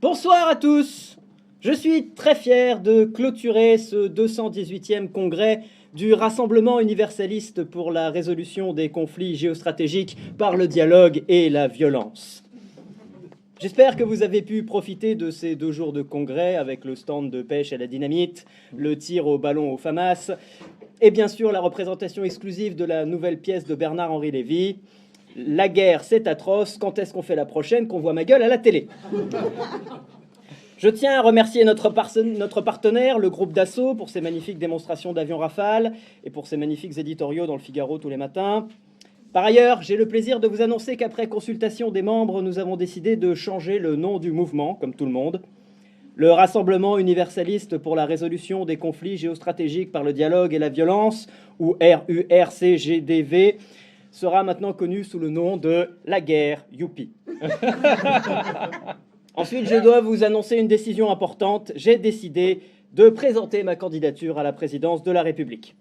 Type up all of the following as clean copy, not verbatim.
Bonsoir à tous. Je suis très fier de clôturer ce 218e congrès du Rassemblement universaliste pour la résolution des conflits géostratégiques par le dialogue et la violence. J'espère que vous avez pu profiter de ces 2 jours de congrès avec le stand de pêche à la dynamite, le tir au ballon au FAMAS et bien sûr la représentation exclusive de la nouvelle pièce de Bernard-Henri Lévy. La guerre, c'est atroce. Quand est-ce qu'on fait la prochaine, qu'on voit ma gueule à la télé? Je tiens à remercier notre partenaire, le groupe Dassault, pour ses magnifiques démonstrations d'avions Rafale et pour ses magnifiques éditoriaux dans le Figaro tous les matins. Par ailleurs, j'ai le plaisir de vous annoncer qu'après consultation des membres, nous avons décidé de changer le nom du mouvement, comme tout le monde. Le Rassemblement universaliste pour la résolution des conflits géostratégiques par le dialogue et la violence, ou RURCGDV, sera maintenant connu sous le nom de la guerre, youpi. Ensuite, je dois vous annoncer une décision importante. J'ai décidé de présenter ma candidature à la présidence de la République.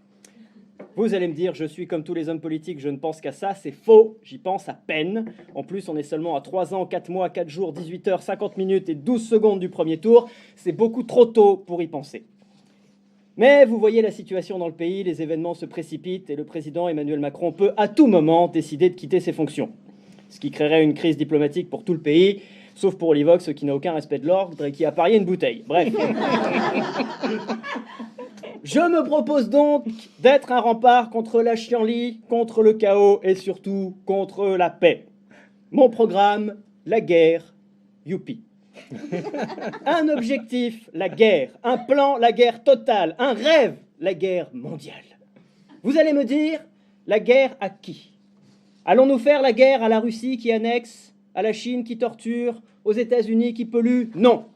Vous allez me dire, je suis comme tous les hommes politiques, je ne pense qu'à ça. C'est faux, j'y pense à peine. En plus, on est seulement à 3 ans, 4 mois, 4 jours, 18 heures, 50 minutes et 12 secondes du premier tour. C'est beaucoup trop tôt pour y penser. Mais vous voyez la situation dans le pays, les événements se précipitent et le président Emmanuel Macron peut à tout moment décider de quitter ses fonctions. Ce qui créerait une crise diplomatique pour tout le pays, sauf pour Olivox qui n'a aucun respect de l'ordre et qui a parié une bouteille. Bref. Je me propose donc d'être un rempart contre la chienlit, contre le chaos et surtout contre la paix. Mon programme, la guerre, youpi. Un objectif, la guerre. Un plan, la guerre totale. Un rêve, la guerre mondiale. Vous allez me dire, la guerre à qui? Allons-nous faire la guerre à la Russie qui annexe, à la Chine qui torture, aux États-Unis qui polluent? Non,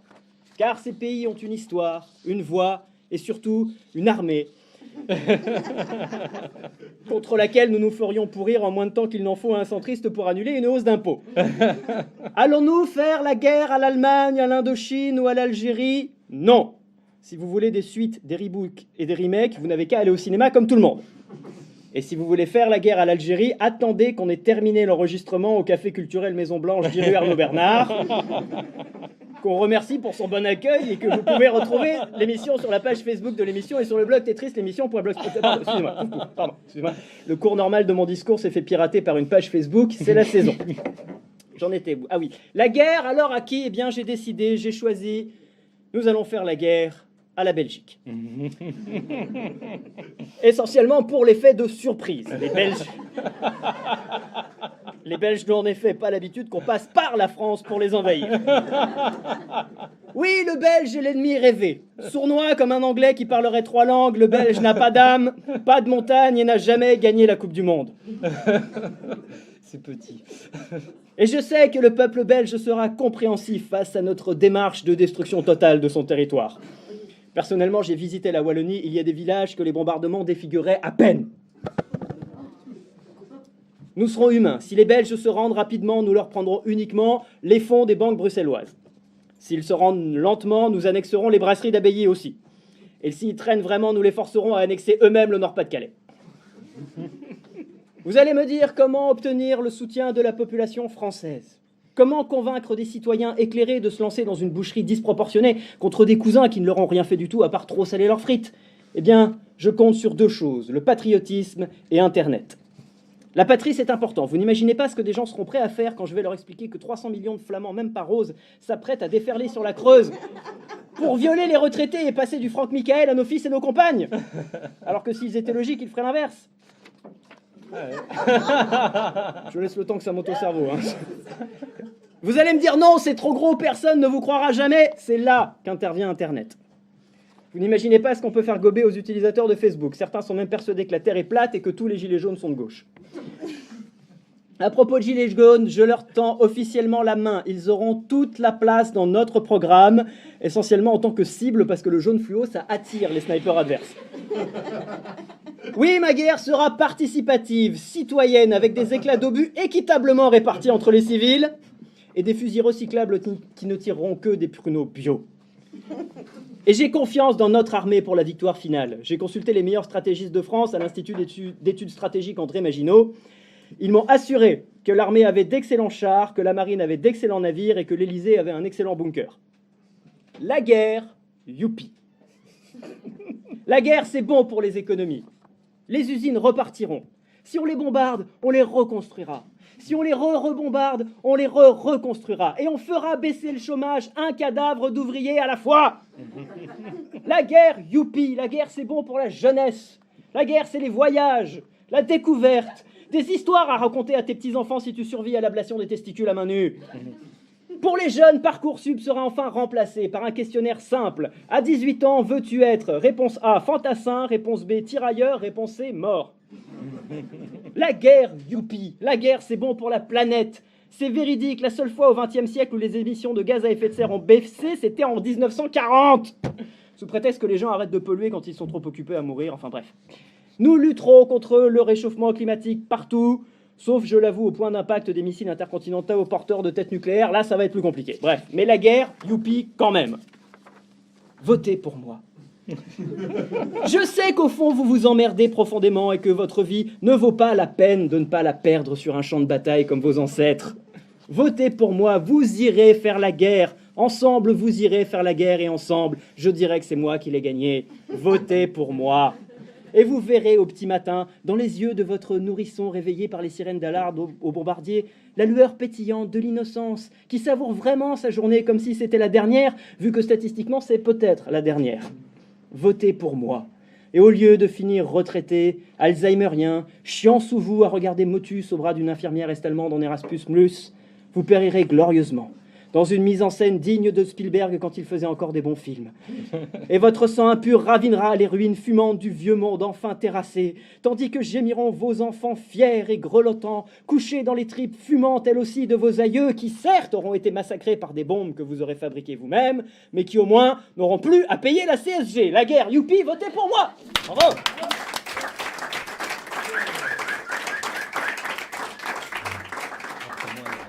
car ces pays ont une histoire, une voix et surtout une armée contre laquelle nous nous ferions pourrir en moins de temps qu'il n'en faut à un centriste pour annuler une hausse d'impôts. Allons-nous faire la guerre à l'Allemagne, à l'Indochine ou à l'Algérie? Non. Si vous voulez des suites, des rebooks et des remakes, vous n'avez qu'à aller au cinéma comme tout le monde. Et si vous voulez faire la guerre à l'Algérie, attendez qu'on ait terminé l'enregistrement au Café culturel Maison Blanche d'Iru Arnaud Bernard, qu'on remercie pour son bon accueil et que vous pouvez retrouver l'émission sur la page Facebook de l'émission et sur le blog Tetris l'émission.blogspot. Pardon, excusez-moi. Le cours normal de mon discours s'est fait pirater par une page Facebook, c'est la saison. J'en étais où? Ah oui. La guerre, alors à qui? Eh bien, j'ai décidé, j'ai choisi. Nous allons faire la guerre à la Belgique. Essentiellement pour l'effet de surprise. Les Belges n'ont en effet pas l'habitude qu'on passe par la France pour les envahir. Oui, le Belge est l'ennemi rêvé. Sournois comme un Anglais qui parlerait 3 langues, le Belge n'a pas d'âme, pas de montagne et n'a jamais gagné la Coupe du Monde. C'est petit. Et je sais que le peuple belge sera compréhensif face à notre démarche de destruction totale de son territoire. Personnellement, j'ai visité la Wallonie, il y a des villages que les bombardements défiguraient à peine. Nous serons humains. Si les Belges se rendent rapidement, nous leur prendrons uniquement les fonds des banques bruxelloises. S'ils se rendent lentement, nous annexerons les brasseries d'Abbaye aussi. Et s'ils traînent vraiment, nous les forcerons à annexer eux-mêmes le Nord-Pas-de-Calais. Vous allez me dire comment obtenir le soutien de la population française? Comment convaincre des citoyens éclairés de se lancer dans une boucherie disproportionnée contre des cousins qui ne leur ont rien fait du tout à part trop saler leurs frites? Eh bien, je compte sur 2 choses, le patriotisme et Internet. La patrie, c'est important. Vous n'imaginez pas ce que des gens seront prêts à faire quand je vais leur expliquer que 300 millions de Flamands, même pas roses, s'apprêtent à déferler sur la Creuse pour violer les retraités et passer du Franck Michael à nos fils et nos compagnes. Alors que s'ils étaient logiques, ils feraient l'inverse. Je laisse le temps que ça monte au cerveau. Vous allez me dire non, c'est trop gros, personne ne vous croira jamais. C'est là qu'intervient Internet. Vous n'imaginez pas ce qu'on peut faire gober aux utilisateurs de Facebook. Certains sont même persuadés que la Terre est plate et que tous les gilets jaunes sont de gauche. À propos de gilets jaunes, je leur tends officiellement la main. Ils auront toute la place dans notre programme, essentiellement en tant que cible, parce que le jaune fluo, ça attire les snipers adverses. Oui, ma guerre sera participative, citoyenne, avec des éclats d'obus équitablement répartis entre les civils et des fusils recyclables qui ne tireront que des pruneaux bio. Et j'ai confiance dans notre armée pour la victoire finale. J'ai consulté les meilleurs stratégistes de France à l'Institut d'études stratégiques André Maginot. Ils m'ont assuré que l'armée avait d'excellents chars, que la marine avait d'excellents navires et que l'Élysée avait un excellent bunker. La guerre, youpi. La guerre, c'est bon pour les économies. Les usines repartiront. Si on les bombarde, on les reconstruira. Si on les rebombarde, on les reconstruira. Et on fera baisser le chômage, un cadavre d'ouvriers à la fois. La guerre, youpi. La guerre, c'est bon pour la jeunesse. La guerre, c'est les voyages, la découverte, des histoires à raconter à tes petits-enfants si tu survis à l'ablation des testicules à main nue. Pour les jeunes, Parcoursup sera enfin remplacé par un questionnaire simple. À 18 ans, veux-tu être? Réponse A, fantassin. Réponse B, tirailleur. Réponse C, mort. La guerre, youpi. La guerre, c'est bon pour la planète. C'est véridique, la seule fois au XXe siècle où les émissions de gaz à effet de serre ont baissé, c'était en 1940. Sous prétexte que les gens arrêtent de polluer quand ils sont trop occupés à mourir, enfin bref. Nous lutterons contre le réchauffement climatique partout, sauf, je l'avoue, au point d'impact des missiles intercontinentaux porteurs de têtes nucléaires. Là, ça va être plus compliqué. Bref, mais la guerre, youpi, quand même. Votez pour moi. Je sais qu'au fond, vous vous emmerdez profondément et que votre vie ne vaut pas la peine de ne pas la perdre sur un champ de bataille comme vos ancêtres. Votez pour moi, vous irez faire la guerre. Ensemble, vous irez faire la guerre et ensemble, je dirais que c'est moi qui l'ai gagnée. Votez pour moi. Et vous verrez au petit matin, dans les yeux de votre nourrisson réveillé par les sirènes d'alarme au bombardier, la lueur pétillante de l'innocence, qui savoure vraiment sa journée comme si c'était la dernière, vu que statistiquement c'est peut-être la dernière. Votez pour moi. Et au lieu de finir retraité, alzheimerien, chiant sous vous à regarder Motus au bras d'une infirmière est-allemande en Erasmus+, vous périrez glorieusement, dans une mise en scène digne de Spielberg quand il faisait encore des bons films. Et votre sang impur ravinera les ruines fumantes du vieux monde enfin terrassé, tandis que gémiront vos enfants fiers et grelottants, couchés dans les tripes fumantes elles aussi de vos aïeux, qui certes auront été massacrés par des bombes que vous aurez fabriquées vous-même, mais qui au moins n'auront plus à payer la CSG. La guerre, youpi, votez pour moi. Bravo. Après moi,